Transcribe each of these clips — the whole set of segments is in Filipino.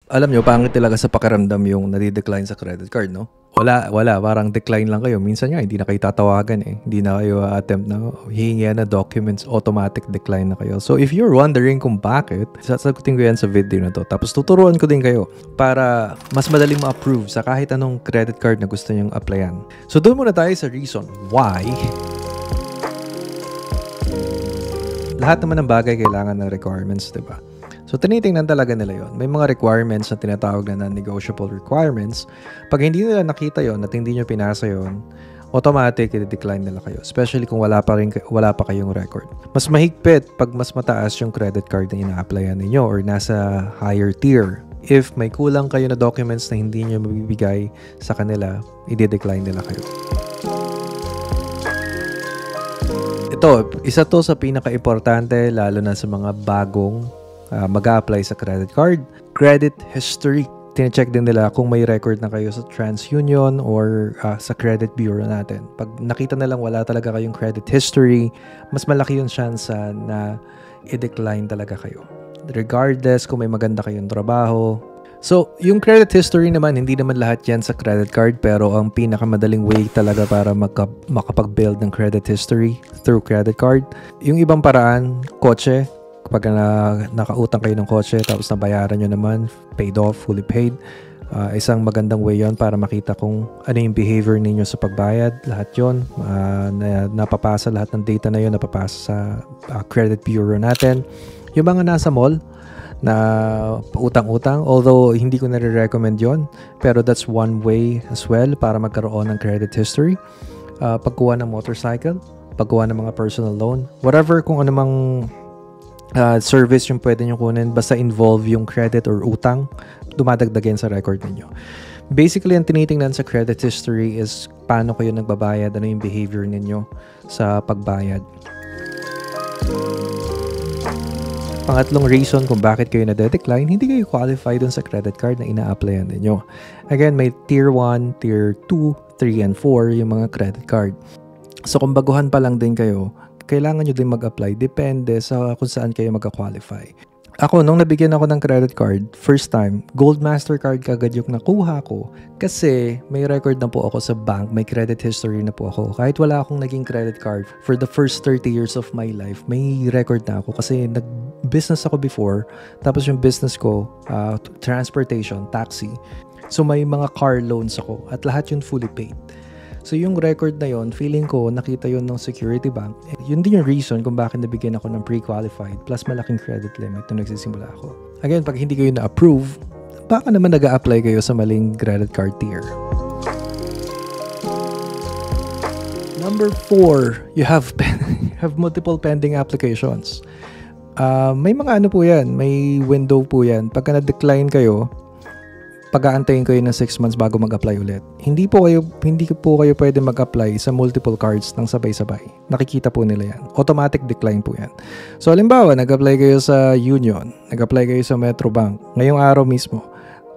Alam nyo, pangit talaga sa pakiramdam yung nadi-decline sa credit card, no? Wala. Parang decline lang kayo. Minsan nga, hindi na kayo tatawagan eh. Hindi na kayo attempt na hihingian na documents, automatic decline na kayo. So, if you're wondering kung bakit, sasagutin ko yan sa video na to. Tapos, tuturuan ko din kayo para mas madaling ma-approve sa kahit anong credit card na gusto nyong applyan. So, doon muna tayo sa reason why. Lahat naman ng bagay kailangan ng requirements, diba? So, tinitingnan talaga nila yon. May mga requirements na tinatawag na non-negotiable requirements. Pag hindi nila nakita yon at hindi nyo pinasa yon, automatic i-decline nila kayo. Especially kung wala pa kayong record. Mas mahigpit pag mas mataas yung credit card na ina-applyan ninyo or nasa higher tier. If may kulang kayo na documents na hindi nyo mabibigay sa kanila, i-decline nila kayo. Ito, isa to sa pinaka-importante lalo na sa mga bagong mag-a-apply sa credit card. Credit history. Tine-check din nila kung may record na kayo sa TransUnion or sa credit bureau natin. Pag nakita nilang wala talaga kayong credit history, mas malaki yung chance na i-decline talaga kayo. Regardless kung may maganda kayong trabaho. So, yung credit history naman, hindi naman lahat yan sa credit card, pero ang pinakamadaling way talaga para makapag-build ng credit history through credit card. Yung ibang paraan, kotse. Kapag nakautang kayo ng kotse tapos nabayaran nyo naman, paid off, fully paid, isang magandang way yon para makita kung ano yung behavior ninyo sa pagbayad. Lahat yon napapasa, lahat ng data na yon napapasa sa credit bureau natin. Yung mga nasa mall na utang-utang, although hindi ko nare-recommend yon, pero that's one way as well para magkaroon ng credit history. Pagkuha ng motorcycle, pagkuha ng mga personal loan, whatever, kung anumang service yung pwede nyo kunin, basta involve yung credit or utang, dumadagdagan sa record ninyo. Basically, ang tinitingnan sa credit history is paano kayo nagbabayad, ano yung behavior ninyo sa pagbayad. Pangatlong reason kung bakit kayo na-decline, hindi kayo qualify dun sa credit card na ina-applyan ninyo. Again, may tier 1, tier 2, 3, and 4 yung mga credit card. So, kung baguhan pa lang din kayo, kailangan nyo din mag-apply. Depende sa kung saan kayo magka-qualify. Ako, nung nabigyan ako ng credit card, first time, Gold Mastercard kagad yung nakuha ko kasi may record na po ako sa bank, may credit history na po ako. Kahit wala akong naging credit card, for the first 30 years of my life, may record na ako kasi nag-business ako before, tapos yung business ko, transportation, taxi. So may mga car loans ako at lahat yun fully paid. So yung record na yon, feeling ko nakita yon ng Security Bank. Yun din yung reason kung bakit nabigyan ako ng pre-qualified plus malaking credit limit nung nagsisimula ako. Again, pag hindi kayo na-approve, baka naman nag-a-apply kayo sa maling credit card tier. Number 4, you have multiple pending applications. May mga ano po yan, may window po yan. Pagka na-decline kayo, pag-aantayin kayo ng 6 months bago mag-apply ulit. Hindi po kayo pwede mag-apply sa multiple cards ng sabay-sabay. Nakikita po nila yan. Automatic decline po yan. So, halimbawa, nag-apply kayo sa Union, nag-apply kayo sa Metrobank, ngayong araw mismo.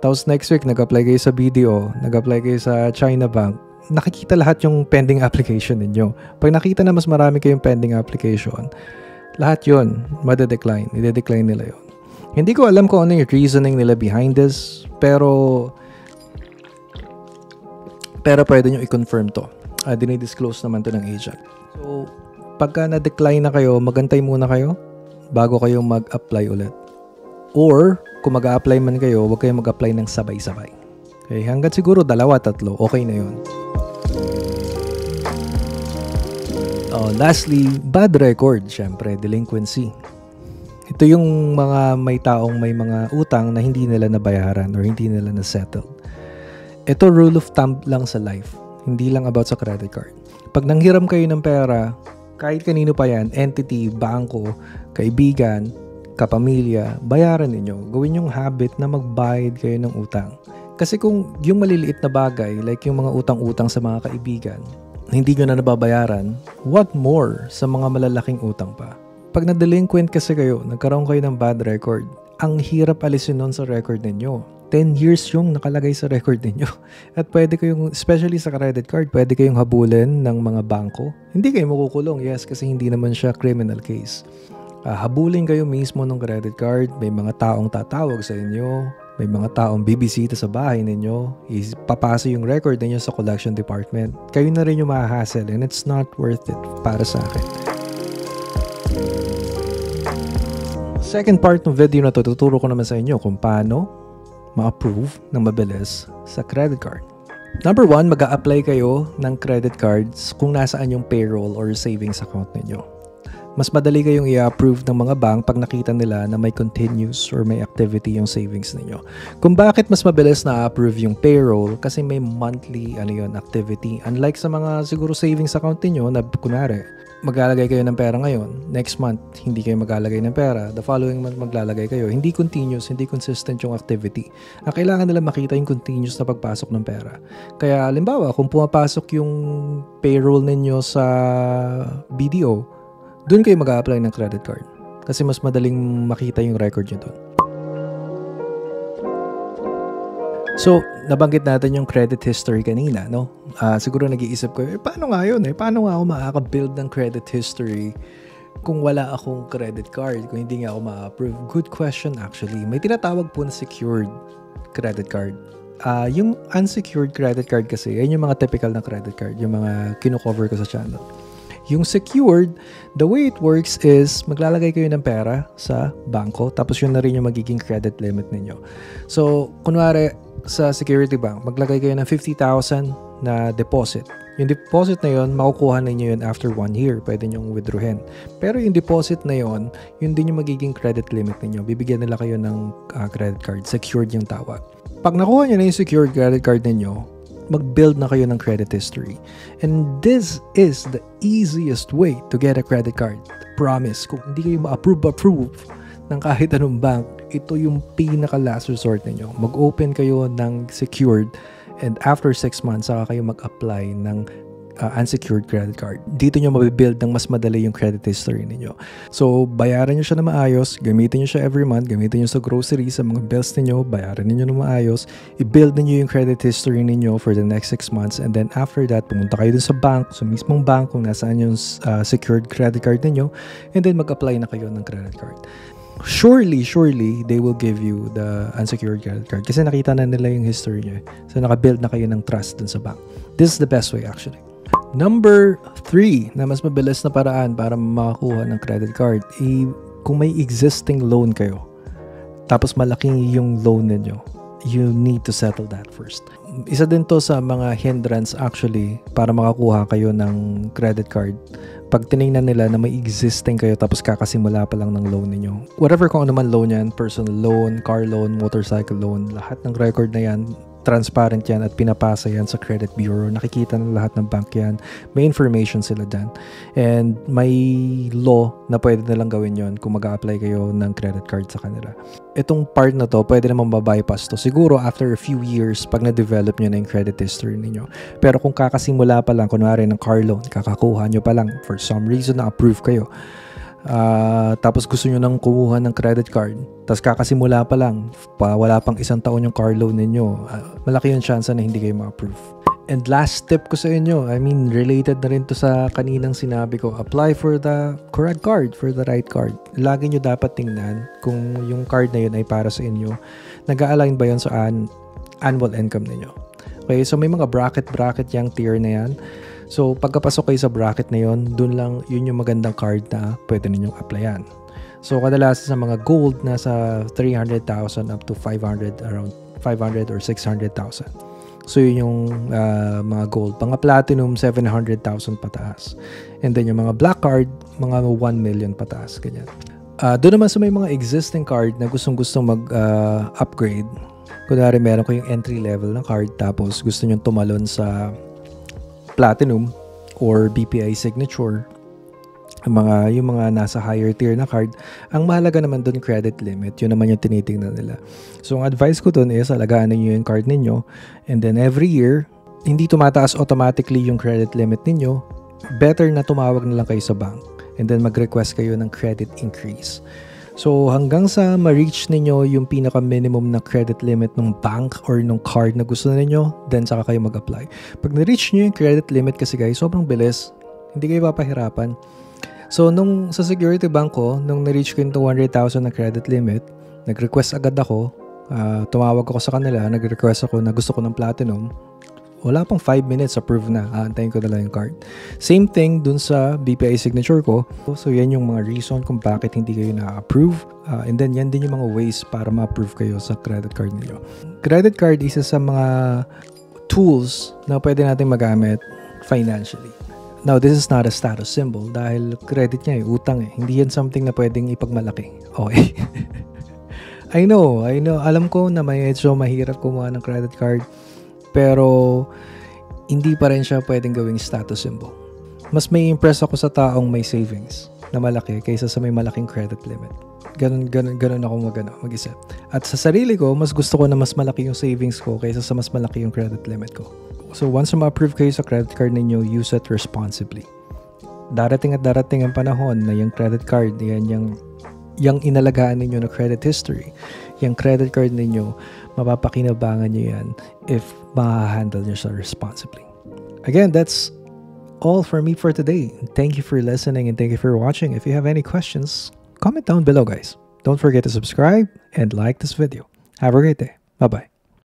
Tapos next week, nag-apply kayo sa BDO, nag-apply kayo sa China Bank. Nakikita lahat yung pending application ninyo. Pag nakita na mas marami kayong pending application, lahat yun, mada-decline. I-decline nila yun. Hindi ko alam kung ano yung reasoning nila behind this, pero pwede nyo i-confirm to. Dinidisclose naman to ng agent. So, pagka na-decline na kayo, magantay muna kayo bago kayo mag-apply ulit. Or, kung mag-a-apply man kayo, huwag kayong mag-apply ng sabay-sabay. Okay? Hanggat siguro 2-3, okay na yun. Lastly, bad record, syempre, delinquency. Ito yung mga may taong may mga utang na hindi nila nabayaran or hindi nila na-settled. Ito rule of thumb lang sa life. Hindi lang about sa credit card. Pag nanghiram kayo ng pera, kahit kanino pa yan, entity, bangko, kaibigan, kapamilya, bayaran ninyo. Gawin yung habit na magbayad kayo ng utang. Kasi kung yung maliliit na bagay, like yung mga utang-utang sa mga kaibigan, hindi nyo na nababayaran, what more sa mga malalaking utang pa? Pag na-delinquent kasi kayo, nagkaroon kayo ng bad record, ang hirap alisin nun sa record ninyo. 10 years yung nakalagay sa record ninyo. At pwede kayong, especially sa credit card, pwede kayong habulin ng mga bangko. Hindi kayo makukulong, yes, kasi hindi naman siya criminal case. Habulin kayo mismo ng credit card, may mga taong tatawag sa inyo, may mga taong bibisita sa bahay ninyo, papasa yung record ninyo sa collection department. Kayo na rin yung mahahassle and it's not worth it para sa akin. Second part ng video na to, tuturo ko naman sa inyo kung paano ma-approve ng mabilis sa credit card. Number 1, mag-a-apply kayo ng credit cards kung nasaan yung payroll or savings account ninyo. Mas madali kayong i-approve ng mga bank pag nakita nila na may continuous or may activity yung savings ninyo. Kung bakit mas mabilis na-approve yung payroll, kasi may monthly activity. Unlike sa mga siguro savings account niyo na kunwari, maglalagay kayo ng pera ngayon, next month hindi kayo maglalagay ng pera, the following month maglalagay kayo. Hindi continuous, hindi consistent yung activity. Ang kailangan nila makita yung continuous na pagpasok ng pera. Kaya halimbawa, kung pumapasok yung payroll ninyo sa BDO, doon kayo mag-a-apply ng credit card. Kasi mas madaling makita yung record nyo doon. So, nabanggit natin yung credit history kanina, no? Siguro nag-iisip ko, paano nga yun? Paano nga ako makaka-build ng credit history kung wala akong credit card? Kung hindi nga ako ma-approve? Good question actually. May tinatawag po na secured credit card. Yung unsecured credit card kasi, yan yung mga typical na credit card, yung mga kino-cover ko sa channel. Yung secured, the way it works is maglalagay kayo ng pera sa bangko tapos yun na rin yung magiging credit limit ninyo. So, kunwari sa Security Bank, maglagay kayo ng 50,000 na deposit. Yung deposit na yun, makukuha ninyo yun after 1 year. Pwede nyong withdrawin. Pero yung deposit na yun, yun din yung magiging credit limit ninyo. Bibigyan nila kayo ng credit card. Secured yung tawag. Pag nakuha nyo na yung secured credit card ninyo, mag-build na kayo ng credit history. And this is the easiest way to get a credit card. Promise, kung hindi kayo ma-approve ng kahit anong bank, ito yung pinaka-last resort ninyo. Mag-open kayo ng secured and after 6 months, saka kayo mag-apply ng unsecured credit card. Dito nyo mabibuild ng mas madali yung credit history ninyo. So, bayaran nyo siya na maayos, gamitin nyo siya every month, gamitin nyo sa grocery, sa mga bills ninyo, bayaran ninyo na maayos, i-build ninyo yung credit history ninyo for the next 6 months, and then after that, pumunta kayo dun sa bank, sa mismong bank, kung nasaan yung secured credit card ninyo, and then mag-apply na kayo ng credit card. Surely, they will give you the unsecured credit card kasi nakita na nila yung history nyo. So, naka-build na kayo ng trust dun sa bank. This is the best way actually. Number 3 na mas mabilis na paraan para makakuha ng credit card, kung may existing loan kayo, tapos malaking yung loan ninyo, you need to settle that first. Isa din to sa mga hindrance actually para makakuha kayo ng credit card. Pag tinignan nila na may existing kayo tapos kakasimula pa lang ng loan ninyo. Whatever kung ano man loan yan, personal loan, car loan, motorcycle loan, lahat ng record na yan, transparent yan at pinapasa yan sa credit bureau. Nakikita ng lahat ng bank yan. May information sila dyan. And may law na pwede nilang gawin yon kung mag-a-apply kayo ng credit card sa kanila. Itong part na to, pwede naman mabypass to. Siguro after a few years, pag na-develop nyo na yung credit history ninyo. Pero kung kakasimula pa lang, kunwari ng car loan, kakakuha nyo pa lang, for some reason na-approve kayo. Tapos gusto nyo nang kumuha ng credit card, tapos kakasimula pa lang, wala pang 1 taon yung car loan ninyo, malaki yung chance na hindi kayo ma-approve. And last tip ko sa inyo, related na rin to sa kaninang sinabi ko, apply for the correct card, for the right card. Lagi nyo dapat tingnan kung yung card na yun ay para sa inyo. Nag-a-align ba yun sa annual income ninyo? Okay, so may mga bracket yung tier na yan. So, pagkapasok kayo sa bracket na yun, yun yung magandang card na pwede ninyong applyan. So, kadalasan sa mga gold, nasa 300,000 up to 500, around 500 or 600,000. So, yun yung mga gold. Pang platinum, 700,000 pataas. And then, yung mga black card, mga 1 million pataas. Ganyan. Doon naman sa may mga existing card na gustong mag-upgrade. Kunwari, meron ko yung entry level ng card, tapos gusto nyo tumalon sa platinum or BPI signature, yung mga nasa higher tier na card, ang mahalaga naman doon credit limit. Yun naman yung tinitingnan nila. So, ang advice ko doon is alagaan niyo yung card ninyo, and then every year, hindi tumataas automatically yung credit limit ninyo. Better na tumawag na lang kayo sa bank and then mag-request kayo ng credit increase. So, hanggang sa ma-reach ninyo yung pinaka-minimum na credit limit ng bank or ng card na gusto ninyo, then saka kayo mag-apply. Pag na-reach nyo yung credit limit kasi guys, sobrang bilis. Hindi kayo papahirapan. So, sa Security Bank ko, nung na-reach ko yung 200,000 na credit limit, nag-request agad ako Tumawag ako sa kanila, nag-request ako na gusto ko ng platinum. Wala pang 5 minutes, approve na. Aantayin ko na lang yung card. Same thing dun sa BPI signature ko. So, yan yung mga reason kung bakit hindi kayo na-approve. And then, yan din yung mga ways para ma-approve kayo sa credit card niyo. Credit card, isa sa mga tools na pwede natin magamit financially. Now, this is not a status symbol dahil credit niya utang eh. Hindi yan something na pwedeng ipagmalaki. Okay. I know. Alam ko na medyo mahirap kumuha ng credit card. Pero, hindi pa rin siya pwedeng gawing status symbol. Mas may impress ako sa taong may savings na malaki kaysa sa may malaking credit limit. Ganun ako mag-isip. At sa sarili ko, mas gusto ko na mas malaki yung savings ko kaysa sa mas malaki yung credit limit ko. So, once na ma-approve kayo sa credit card ninyo, use it responsibly. Darating ang panahon na yung credit card, yung inalagaan ninyo na credit history, yung credit card ninyo, mapapakinabangan nyo yan if ma-handle nyo siya responsibly. Again, that's all for me for today. Thank you for listening and thank you for watching. If you have any questions, comment down below, guys. Don't forget to subscribe and like this video. Have a great day. Bye-bye.